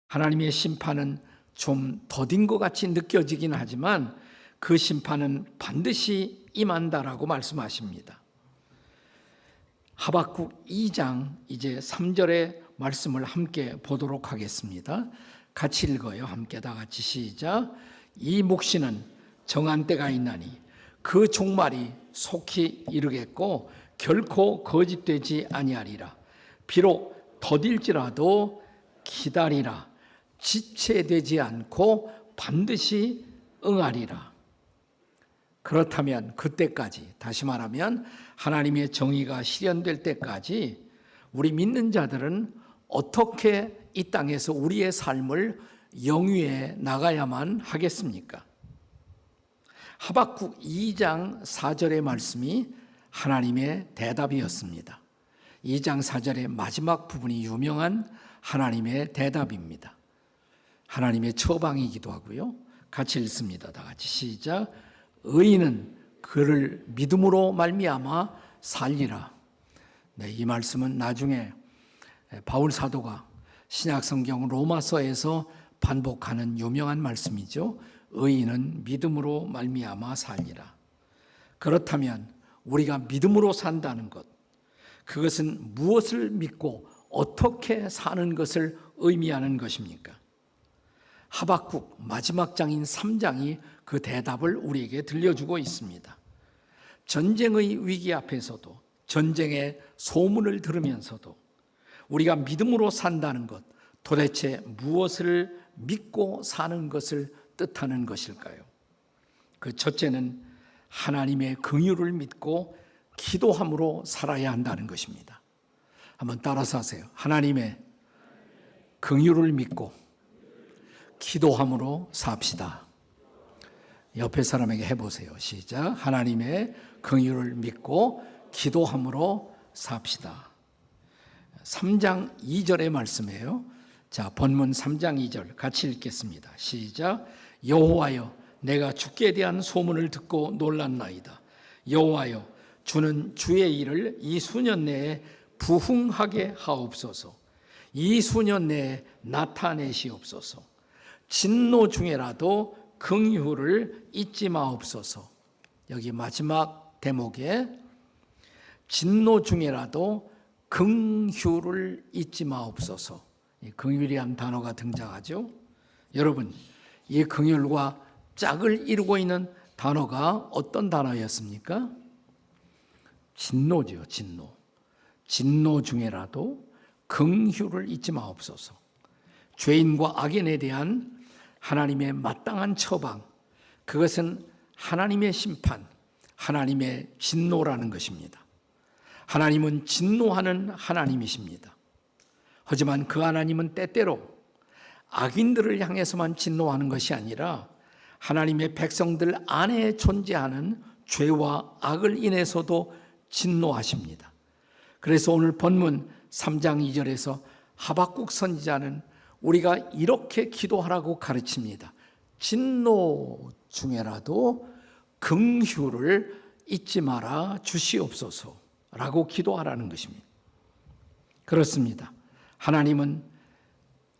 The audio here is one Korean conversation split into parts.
하나님의 심판은 좀 더딘 것 같이 느껴지긴 하지만 그 심판은 반드시 임한다라고 말씀하십니다. 하박국 2장 이제 3절의 말씀을 함께 보도록 하겠습니다. 같이 읽어요. 함께 다 같이 시작. 이 묵시는 정한 때가 있나니 그 종말이 속히 이르겠고 결코 거짓되지 아니하리라. 비록 더딜지라도 기다리라. 지체되지 않고 반드시 응하리라. 그렇다면 그때까지, 다시 말하면 하나님의 정의가 실현될 때까지 우리 믿는 자들은 어떻게 이 땅에서 우리의 삶을 영위해 나가야만 하겠습니까? 하박국 2장 4절의 말씀이 하나님의 대답이었습니다. 2장 4절의 마지막 부분이 유명한 하나님의 대답입니다. 하나님의 처방이기도 하고요. 같이 읽습니다. 다 같이 시작. 의인은 그를 믿음으로 말미암아 살리라. 네, 이 말씀은 나중에 바울 사도가 신약 성경 로마서에서 반복하는 유명한 말씀이죠. 의인은 믿음으로 말미암아 살리라. 그렇다면 우리가 믿음으로 산다는 것, 그것은 무엇을 믿고 어떻게 사는 것을 의미하는 것입니까? 하박국 마지막 장인 3장이 그 대답을 우리에게 들려주고 있습니다. 전쟁의 위기 앞에서도, 전쟁의 소문을 들으면서도 우리가 믿음으로 산다는 것, 도대체 무엇을 믿고 사는 것을 뜻하는 것일까요? 그 첫째는 하나님의 긍휼을 믿고 기도함으로 살아야 한다는 것입니다. 한번 따라서 하세요. 하나님의 긍휼을 믿고 기도함으로 삽시다. 옆에 사람에게 해보세요. 시작. 하나님의 긍휼을 믿고 기도함으로 삽시다. 3장 2절의 말씀이에요. 자, 본문 3장 2절 같이 읽겠습니다. 시작. 여호와여, 내가 주께 대한 소문을 듣고 놀랐나이다. 여호와여, 주는 주의 일을 이 수년 내에 부흥하게 하옵소서. 이 수년 내에 나타내시옵소서. 진노 중에라도 긍휼을 잊지 마옵소서. 여기 마지막 대목에 진노 중에라도 긍휼을 잊지 마옵소서. 이 긍휼이란 단어가 등장하죠. 여러분, 이 긍휼과 짝을 이루고 있는 단어가 어떤 단어였습니까? 진노죠, 진노. 진노 중에라도 긍휼을 잊지 마옵소서. 죄인과 악인에 대한 하나님의 마땅한 처방, 그것은 하나님의 심판, 하나님의 진노라는 것입니다. 하나님은 진노하는 하나님이십니다. 하지만 그 하나님은 때때로 악인들을 향해서만 진노하는 것이 아니라 하나님의 백성들 안에 존재하는 죄와 악을 인해서도 진노하십니다. 그래서 오늘 본문 3장 2절에서 하박국 선지자는 우리가 이렇게 기도하라고 가르칩니다. 진노 중에라도 긍휼을 잊지 마라 주시옵소서 라고 기도하라는 것입니다. 그렇습니다. 하나님은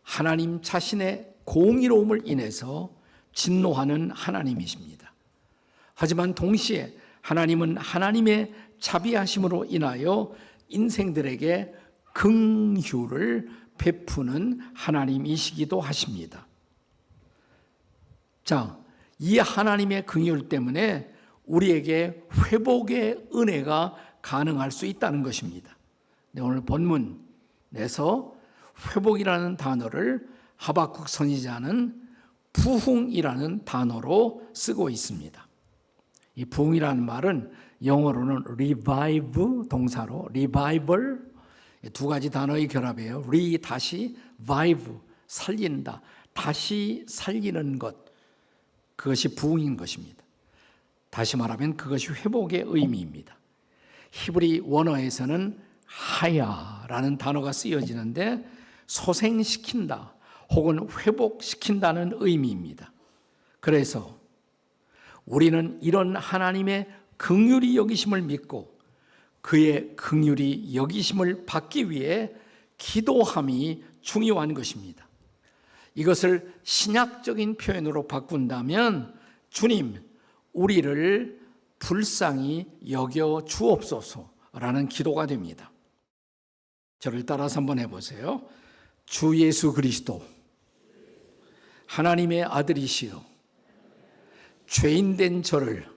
하나님 자신의 공의로움을 인해서 진노하는 하나님이십니다. 하지만 동시에 하나님은 하나님의 자비하심으로 인하여 인생들에게 긍휼을 베푸는 하나님이시기도 하십니다. 자, 이 하나님의 긍휼 때문에 우리에게 회복의 은혜가 가능할 수 있다는 것입니다. 오늘 본문에서 회복이라는 단어를 하박국 선지자는 부흥이라는 단어로 쓰고 있습니다. 이 부흥이라는 말은 영어로는 revive 동사로 revival, 두 가지 단어의 결합이에요. 다시 vive, 살린다, 다시 살리는 것, 그것이 부흥인 것입니다. 다시 말하면 그것이 회복의 의미입니다. 히브리 원어에서는 하야라는 단어가 쓰여지는데 소생시킨다 혹은 회복시킨다는 의미입니다. 그래서 우리는 이런 하나님의 긍휼히 여기심을 믿고 그의 긍휼히 여기심을 받기 위해 기도함이 중요한 것입니다. 이것을 신약적인 표현으로 바꾼다면 주님, 우리를 불쌍히 여겨 주옵소서라는 기도가 됩니다. 저를 따라서 한번 해보세요. 주 예수 그리스도, 하나님의 아들이시여, 죄인된 저를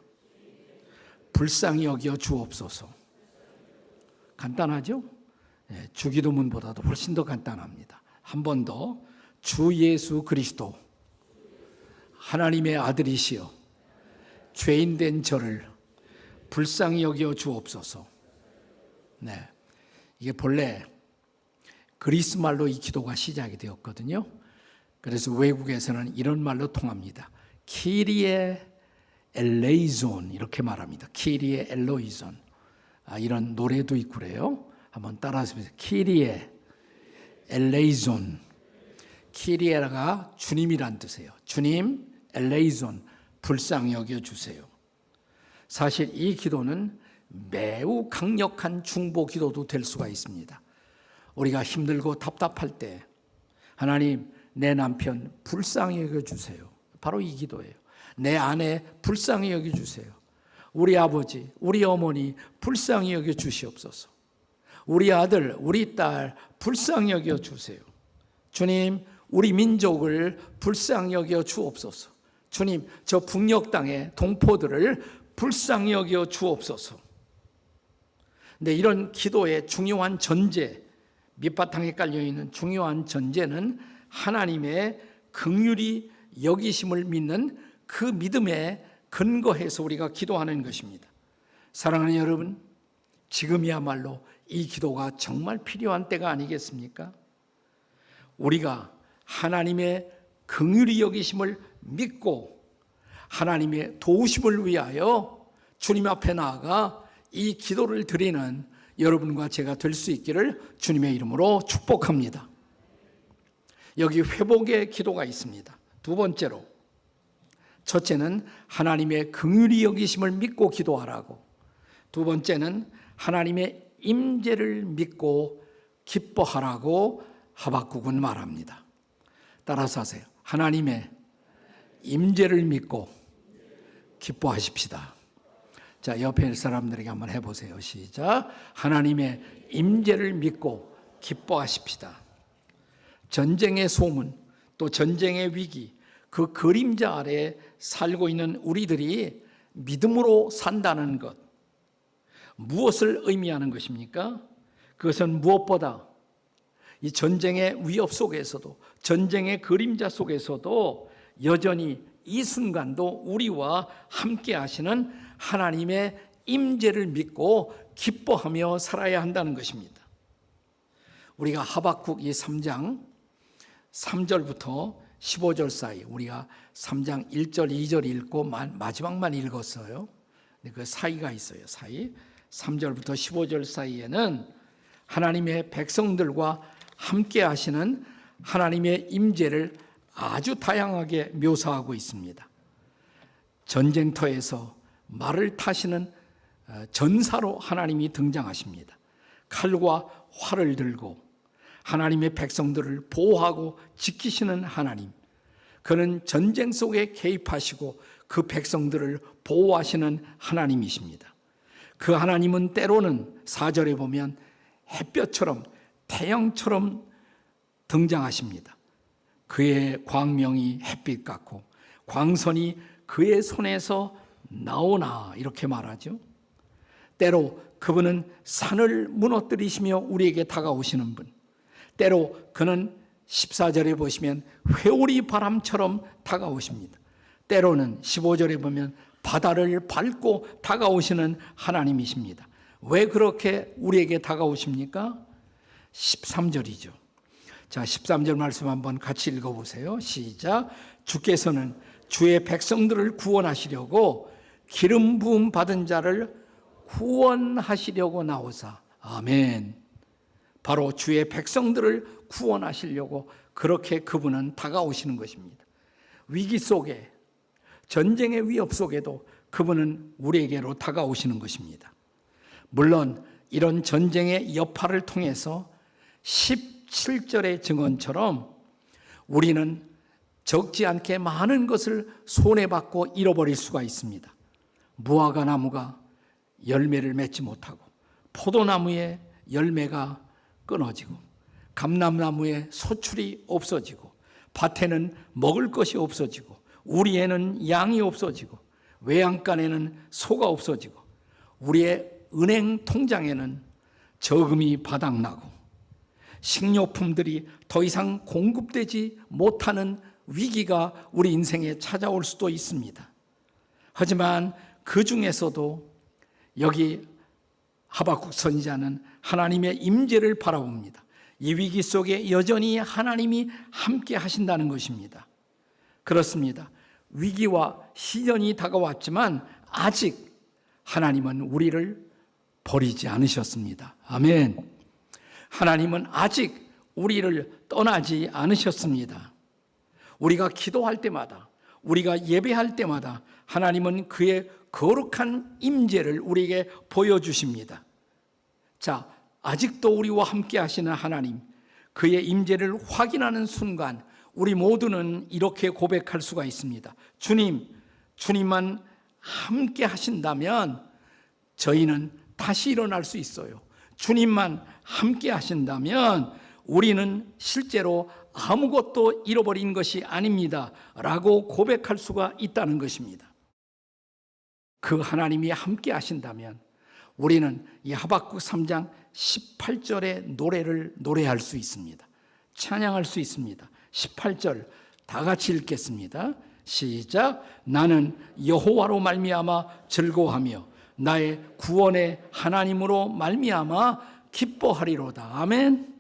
불쌍히 여겨 주옵소서. 간단하죠? 주기도문보다도 훨씬 더 간단합니다. 한 번 더. 주 예수 그리스도, 하나님의 아들이시여, 죄인된 저를 불쌍히 여겨 주옵소서. 네, 이게 본래 그리스 말로 이 기도가 시작이 되었거든요. 그래서 외국에서는 이런 말로 통합니다. 키리에 엘레이존 이렇게 말합니다. 키리에 엘로이존. 이런 노래도 있고 그래요. 한번 따라서 해보세요. 키리에 엘레이존. 키리에가 주님이란 뜻이에요. 주님, 엘레이존, 불쌍히 여겨주세요. 사실 이 기도는 매우 강력한 중보 기도도 될 수가 있습니다. 우리가 힘들고 답답할 때 하나님, 내 남편 불쌍히 여겨주세요. 바로 이 기도예요. 내 아내 불쌍히 여겨주세요. 우리 아버지, 우리 어머니 불쌍히 여겨주시옵소서. 우리 아들, 우리 딸 불쌍히 여겨주세요. 주님, 우리 민족을 불쌍히 여겨 주옵소서. 주님, 저 북녘 땅의 동포들을 불쌍히 여겨 주옵소서. 근데 이런 기도의 중요한 전제, 밑바탕에 깔려있는 중요한 전제는 하나님의 긍휼히 여기심을 믿는 그 믿음에 근거해서 우리가 기도하는 것입니다. 사랑하는 여러분, 지금이야말로 이 기도가 정말 필요한 때가 아니겠습니까? 우리가 하나님의 긍휼히 여기심을 믿고 하나님의 도우심을 위하여 주님 앞에 나아가 이 기도를 드리는 여러분과 제가 될 수 있기를 주님의 이름으로 축복합니다. 여기 회복의 기도가 있습니다. 두 번째로, 첫째는 하나님의 긍휼히 여기심을 믿고 기도하라고, 두 번째는 하나님의 임재를 믿고 기뻐하라고 하박국은 말합니다. 따라서 하세요. 하나님의 임재를 믿고 기뻐하십시다. 자, 옆에 있는 사람들에게 한번 해보세요. 시작. 하나님의 임재를 믿고 기뻐하십시다. 전쟁의 소문, 또 전쟁의 위기, 그 그림자 아래 살고 있는 우리들이 믿음으로 산다는 것, 무엇을 의미하는 것입니까? 그것은 무엇보다 이 전쟁의 위협 속에서도, 전쟁의 그림자 속에서도 여전히 이 순간도 우리와 함께 하시는 하나님의 임재를 믿고 기뻐하며 살아야 한다는 것입니다. 우리가 하박국 이 3장 3절부터 15절 사이, 우리가 3장 1절 2절 읽고 마지막만 읽었어요. 그 사이가 있어요. 사이 3절부터 15절 사이에는 하나님의 백성들과 함께 하시는 하나님의 임재를 아주 다양하게 묘사하고 있습니다. 전쟁터에서 말을 타시는 전사로 하나님이 등장하십니다. 칼과 활을 들고 하나님의 백성들을 보호하고 지키시는 하나님, 그는 전쟁 속에 개입하시고 그 백성들을 보호하시는 하나님이십니다. 그 하나님은 때로는 4절에 보면 햇볕처럼 태양처럼 등장하십니다. 그의 광명이 햇빛 같고 광선이 그의 손에서 나오나 이렇게 말하죠. 때로 그분은 산을 무너뜨리시며 우리에게 다가오시는 분, 때로 그는 14절에 보시면 회오리 바람처럼 다가오십니다. 때로는 15절에 보면 바다를 밟고 다가오시는 하나님이십니다. 왜 그렇게 우리에게 다가오십니까? 13절이죠. 자, 13절 말씀 한번 같이 읽어보세요. 시작. 주께서는 주의 백성들을 구원하시려고 기름 부음 받은 자를 구원하시려고 나오사. 아멘. 바로 주의 백성들을 구원하시려고 그렇게 그분은 다가오시는 것입니다. 위기 속에, 전쟁의 위협 속에도 그분은 우리에게로 다가오시는 것입니다. 물론 이런 전쟁의 여파를 통해서 17절의 증언처럼 우리는 적지 않게 많은 것을 손해받고 잃어버릴 수가 있습니다. 무화과 나무가 열매를 맺지 못하고, 포도나무의 열매가 끊어지고, 감람나무의 소출이 없어지고, 밭에는 먹을 것이 없어지고, 우리에는 양이 없어지고, 외양간에는 소가 없어지고, 우리의 은행 통장에는 저금이 바닥나고, 식료품들이 더 이상 공급되지 못하는 위기가 우리 인생에 찾아올 수도 있습니다. 하지만 그 중에서도 여기 하박국 선지자는 하나님의 임재를 바라봅니다. 이 위기 속에 여전히 하나님이 함께 하신다는 것입니다. 그렇습니다. 위기와 시련이 다가왔지만 아직 하나님은 우리를 버리지 않으셨습니다. 아멘. 하나님은 아직 우리를 떠나지 않으셨습니다. 우리가 기도할 때마다, 우리가 예배할 때마다 하나님은 그의 거룩한 임재를 우리에게 보여주십니다. 자, 아직도 우리와 함께 하시는 하나님, 그의 임재를 확인하는 순간 우리 모두는 이렇게 고백할 수가 있습니다. 주님만 함께 하신다면 저희는 다시 일어날 수 있어요. 주님만 함께 하신다면 우리는 실제로 아무것도 잃어버린 것이 아닙니다 라고 고백할 수가 있다는 것입니다. 그 하나님이 함께 하신다면 우리는 이 하박국 3장 18절의 노래를 노래할 수 있습니다. 찬양할 수 있습니다. 18절 다 같이 읽겠습니다. 시작. 나는 여호와로 말미암아 즐거워하며 나의 구원의 하나님으로 말미암아 기뻐하리로다. 아멘.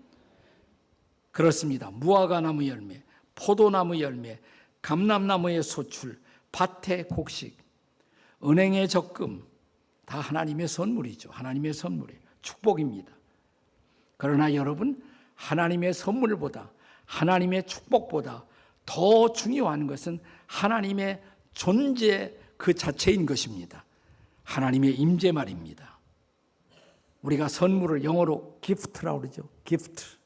그렇습니다. 무화과 나무 열매, 포도나무 열매, 감람나무의 소출, 밭의 곡식, 은행의 적금, 다 하나님의 선물이죠. 하나님의 선물이에요. 축복입니다. 그러나 여러분, 하나님의 선물보다, 하나님의 축복보다 더 중요한 것은 하나님의 존재 그 자체인 것입니다. 하나님의 임재 말입니다. 우리가 선물을 영어로 기프트라고 그러죠. 기프트.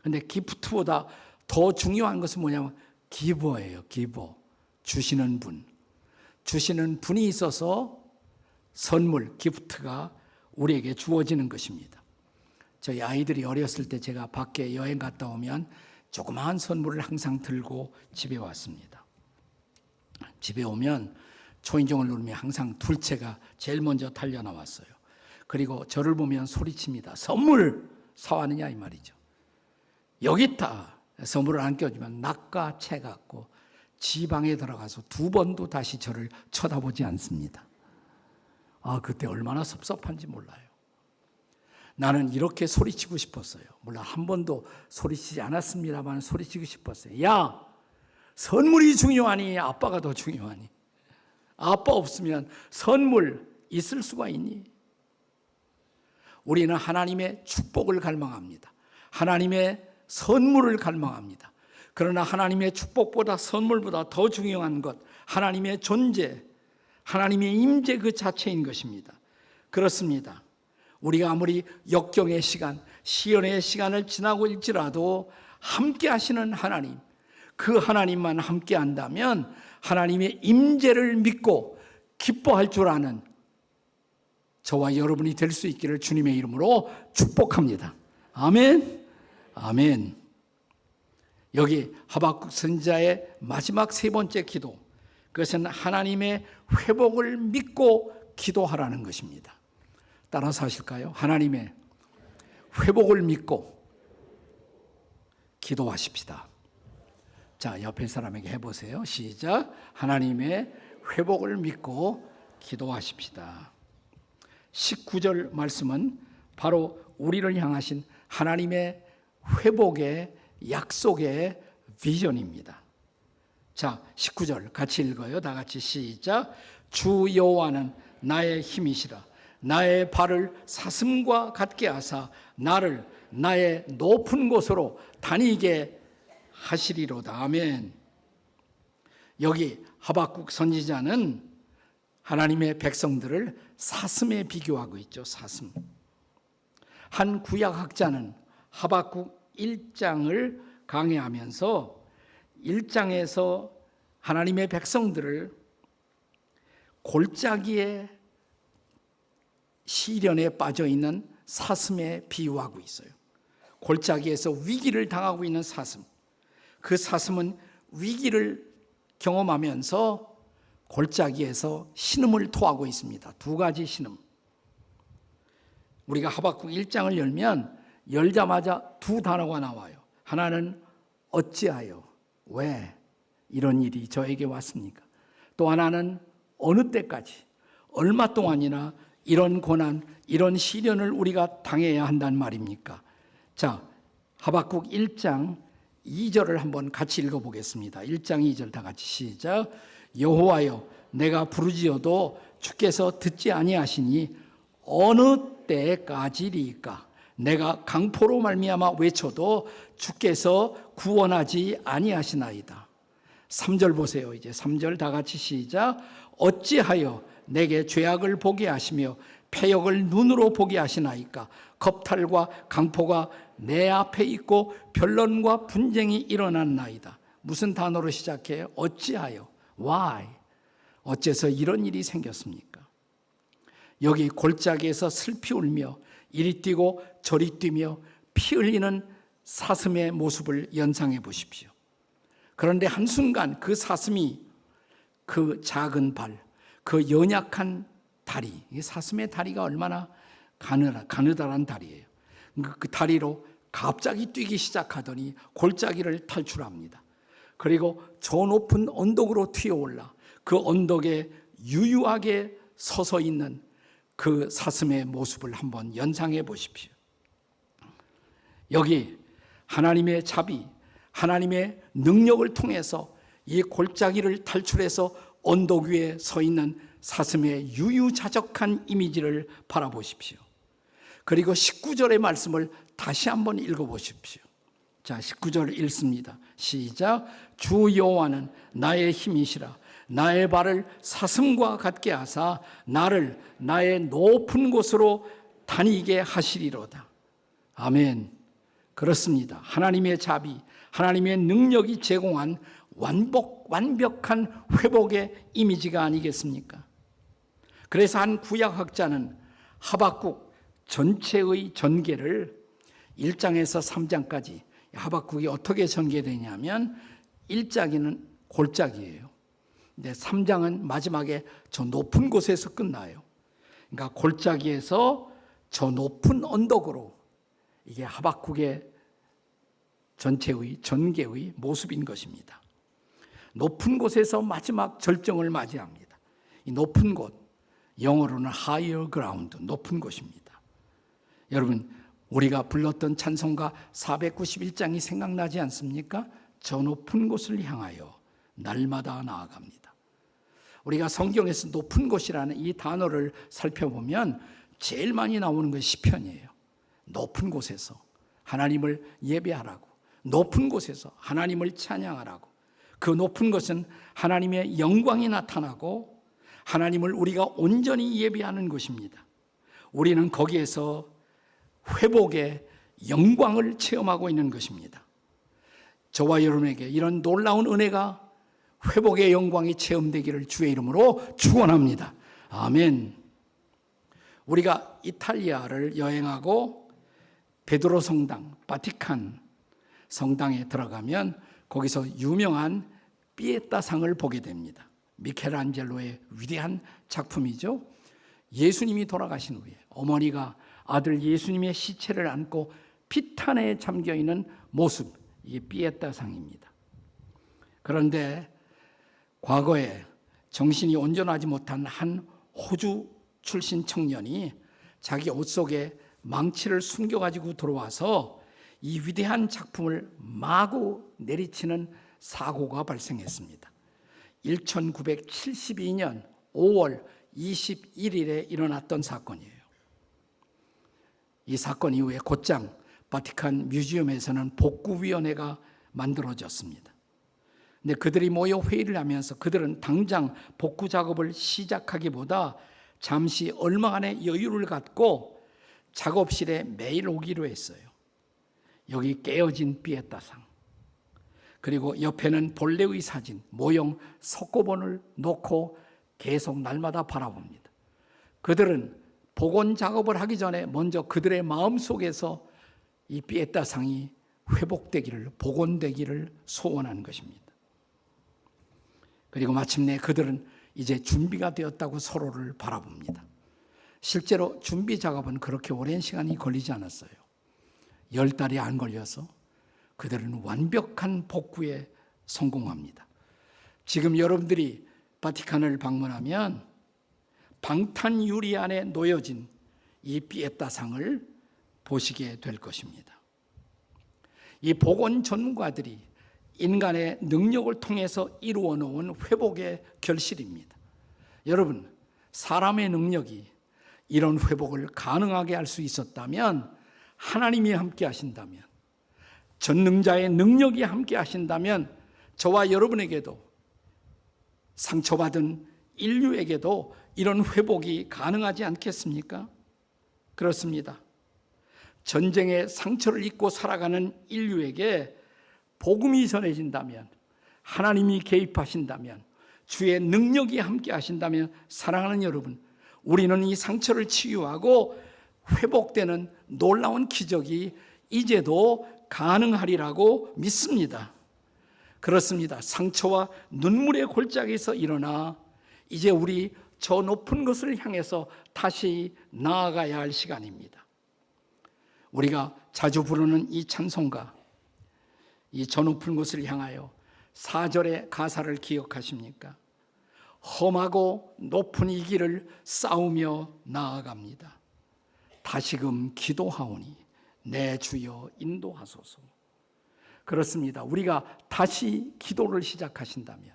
근데 기프트보다 더 중요한 것은 뭐냐면 기버예요. 기버. 주시는 분. 주시는 분이 있어서 선물, 기프트가 우리에게 주어지는 것입니다. 저희 아이들이 어렸을 때 제가 밖에 여행 갔다 오면 조그마한 선물을 항상 들고 집에 왔습니다. 집에 오면 초인종을 누르면 항상 둘째가 제일 먼저 달려나왔어요. 그리고 저를 보면 소리칩니다. 선물 사왔느냐 이 말이죠. 여기 있다. 선물을 안 껴주면 낚아채 갖고 지방에 들어가서 두 번도 다시 저를 쳐다보지 않습니다. 그때 얼마나 섭섭한지 몰라요. 나는 이렇게 소리치고 싶었어요. 물론 한 번도 소리치지 않았습니다만 소리치고 싶었어요. 야, 선물이 중요하니 아빠가 더 중요하니? 아빠 없으면 선물 있을 수가 있니? 우리는 하나님의 축복을 갈망합니다. 하나님의 선물을 갈망합니다. 그러나 하나님의 축복보다 선물보다 더 중요한 것, 하나님의 존재, 하나님의 임재 그 자체인 것입니다. 그렇습니다. 우리가 아무리 역경의 시간, 시련의 시간을 지나고 일지라도 함께 하시는 하나님, 그 하나님만 함께 한다면 하나님의 임재를 믿고 기뻐할 줄 아는 저와 여러분이 될 수 있기를 주님의 이름으로 축복합니다. 아멘. 아멘. 여기 하박국 선지자의 마지막 세 번째 기도, 그것은 하나님의 회복을 믿고 기도하라는 것입니다. 따라서 하실까요? 하나님의 회복을 믿고 기도하십시다. 자, 옆에 사람에게 해보세요. 시작. 하나님의 회복을 믿고 기도하십시다. 19절 말씀은 바로 우리를 향하신 하나님의 회복의 약속의 비전입니다. 자, 19절 같이 읽어요. 다 같이 시작. 주 여호와는 나의 힘이시라. 나의 발을 사슴과 같게 하사 나를 나의 높은 곳으로 다니게 하시리로다. 아멘. 여기 하박국 선지자는 하나님의 백성들을 사슴에 비교하고 있죠. 사슴. 한 구약학자는 하박국 1장을 강해하면서 1장에서 하나님의 백성들을 골짜기의 시련에 빠져 있는 사슴에 비유하고 있어요. 골짜기에서 위기를 당하고 있는 사슴. 그 사슴은 위기를 경험하면서 골짜기에서 신음을 토하고 있습니다. 두 가지 신음. 우리가 하박국 1장을 열자마자 두 단어가 나와요. 하나는 어찌하여, 왜 이런 일이 저에게 왔습니까? 또 하나는 어느 때까지, 얼마 동안이나 이런 고난, 이런 시련을 우리가 당해야 한단 말입니까? 자, 하박국 1장 2절을 한번 같이 읽어보겠습니다. 1장 2절 다 같이 시작. 여호와여, 내가 부르짖어도 주께서 듣지 아니하시니 어느 때까지리까? 내가 강포로 말미암아 외쳐도 주께서 구원하지 아니하시나이다. 3절 보세요. 이제 3절 다 같이 시작. 어찌하여 내게 죄악을 보게 하시며 패역을 눈으로 보게 하시나이까? 겁탈과 강포가 내 앞에 있고 변론과 분쟁이 일어났나이다. 무슨 단어로 시작해요? 어찌하여? Why? 어째서 이런 일이 생겼습니까? 여기 골짜기에서 슬피 울며 이리 뛰고 저리 뛰며 피 흘리는 사슴의 모습을 연상해 보십시오. 그런데 한순간 그 사슴이 그 작은 발, 그 연약한 다리, 사슴의 다리가 얼마나 가느다란 다리예요. 그 다리로 갑자기 뛰기 시작하더니 골짜기를 탈출합니다. 그리고 저 높은 언덕으로 튀어올라 그 언덕에 유유하게 서서 있는 그 사슴의 모습을 한번 연상해 보십시오. 여기 하나님의 자비, 하나님의 능력을 통해서 이 골짜기를 탈출해서 언덕 위에 서 있는 사슴의 유유자적한 이미지를 바라보십시오. 그리고 19절의 말씀을 다시 한번 읽어보십시오. 자, 19절 읽습니다. 시작. 주 여호와는 나의 힘이시라. 나의 발을 사슴과 같게 하사 나를 나의 높은 곳으로 다니게 하시리로다. 아멘. 그렇습니다. 하나님의 자비, 하나님의 능력이 제공한 완벽한 회복의 이미지가 아니겠습니까? 그래서 한 구약학자는 하박국 전체의 전개를 1장에서 3장까지 하박국이 어떻게 전개되냐면 1장에는 골짜기예요. 근데 3장은 마지막에 저 높은 곳에서 끝나요. 그러니까 골짜기에서 저 높은 언덕으로 이게 하박국의 전체의 전개의 모습인 것입니다. 높은 곳에서 마지막 절정을 맞이합니다. 이 높은 곳, 영어로는 higher ground, 높은 곳입니다. 여러분, 우리가 불렀던 찬송가 491장이 생각나지 않습니까? 저 높은 곳을 향하여 날마다 나아갑니다. 우리가 성경에서 높은 곳이라는 이 단어를 살펴보면 제일 많이 나오는 것이 시편이에요. 높은 곳에서 하나님을 예배하라고, 높은 곳에서 하나님을 찬양하라고. 그 높은 것은 하나님의 영광이 나타나고 하나님을 우리가 온전히 예배하는 것입니다. 우리는 거기에서 회복의 영광을 체험하고 있는 것입니다. 저와 여러분에게 이런 놀라운 은혜가 회복의 영광이 체험되기를 주의 이름으로 축원합니다. 아멘. 우리가 이탈리아를 여행하고 베드로 성당, 바티칸 성당에 들어가면 거기서 유명한 피에타상을 보게 됩니다. 미켈란젤로의 위대한 작품이죠. 예수님이 돌아가신 후에 어머니가 아들 예수님의 시체를 안고 피탄에 잠겨있는 모습, 이게 피에타상입니다. 그런데 과거에 정신이 온전하지 못한 한 호주 출신 청년이 자기 옷 속에 망치를 숨겨가지고 들어와서 이 위대한 작품을 마구 내리치는 사고가 발생했습니다. 1972년 5월 21일에 일어났던 사건이에요. 이 사건 이후에 곧장 바티칸 뮤지엄에서는 복구위원회가 만들어졌습니다. 근데 그들이 모여 회의를 하면서 그들은 당장 복구 작업을 시작하기보다 잠시 얼마간의 여유를 갖고 작업실에 매일 오기로 했어요. 여기 깨어진 피에타상. 그리고 옆에는 본래의 사진, 모형 석고본을 놓고 계속 날마다 바라봅니다. 그들은 복원 작업을 하기 전에 먼저 그들의 마음속에서 이 피에타상이 회복되기를, 복원되기를 소원하는 것입니다. 그리고 마침내 그들은 이제 준비가 되었다고 서로를 바라봅니다. 실제로 준비 작업은 그렇게 오랜 시간이 걸리지 않았어요. 10달이 안 걸려서 그들은 완벽한 복구에 성공합니다. 지금 여러분들이 바티칸을 방문하면 방탄 유리 안에 놓여진 이 피에타상을 보시게 될 것입니다. 이 복원 전문가들이 인간의 능력을 통해서 이루어 놓은 회복의 결실입니다. 여러분, 사람의 능력이 이런 회복을 가능하게 할 수 있었다면, 하나님이 함께 하신다면, 전능자의 능력이 함께 하신다면 저와 여러분에게도, 상처받은 인류에게도 이런 회복이 가능하지 않겠습니까? 그렇습니다. 전쟁의 상처를 입고 살아가는 인류에게 복음이 전해진다면, 하나님이 개입하신다면, 주의 능력이 함께 하신다면, 사랑하는 여러분, 우리는 이 상처를 치유하고 회복되는 놀라운 기적이 이제도 가능하리라고 믿습니다. 그렇습니다. 상처와 눈물의 골짜기에서 일어나 이제 우리 저 높은 것을 향해서 다시 나아가야 할 시간입니다. 우리가 자주 부르는 이 찬송가, 이 저 높은 곳을 향하여 4절의 가사를 기억하십니까? 험하고 높은 이 길을 싸우며 나아갑니다. 다시금 기도하오니 내 주여 인도하소서. 그렇습니다. 우리가 다시 기도를 시작하신다면,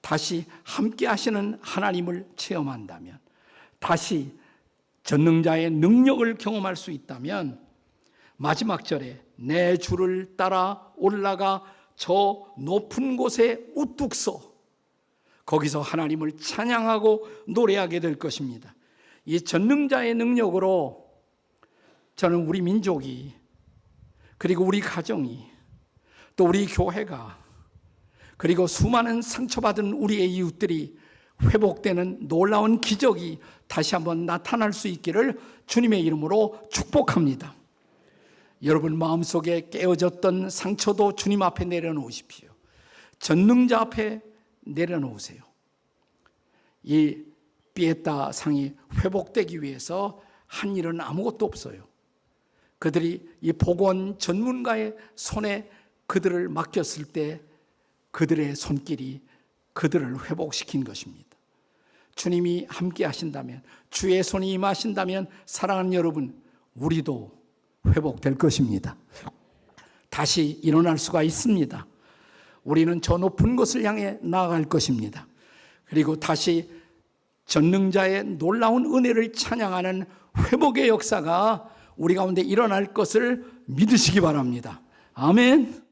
다시 함께 하시는 하나님을 체험한다면, 다시 전능자의 능력을 경험할 수 있다면, 마지막 절에 내 주를 따라 올라가 저 높은 곳에 우뚝 서 거기서 하나님을 찬양하고 노래하게 될 것입니다. 이 전능자의 능력으로 저는 우리 민족이, 그리고 우리 가정이, 또 우리 교회가, 그리고 수많은 상처받은 우리의 이웃들이 회복되는 놀라운 기적이 다시 한번 나타날 수 있기를 주님의 이름으로 축복합니다. 여러분 마음속에 깨어졌던 상처도 주님 앞에 내려놓으십시오. 전능자 앞에 내려놓으세요. 이 피에타 상이 회복되기 위해서 한 일은 아무것도 없어요. 그들이 이 복원 전문가의 손에 그들을 맡겼을 때 그들의 손길이 그들을 회복시킨 것입니다. 주님이 함께 하신다면, 주의 손이 임하신다면, 사랑하는 여러분, 우리도 회복될 것입니다. 다시 일어날 수가 있습니다. 우리는 저 높은 곳을 향해 나아갈 것입니다. 그리고 다시 전능자의 놀라운 은혜를 찬양하는 회복의 역사가 우리 가운데 일어날 것을 믿으시기 바랍니다. 아멘.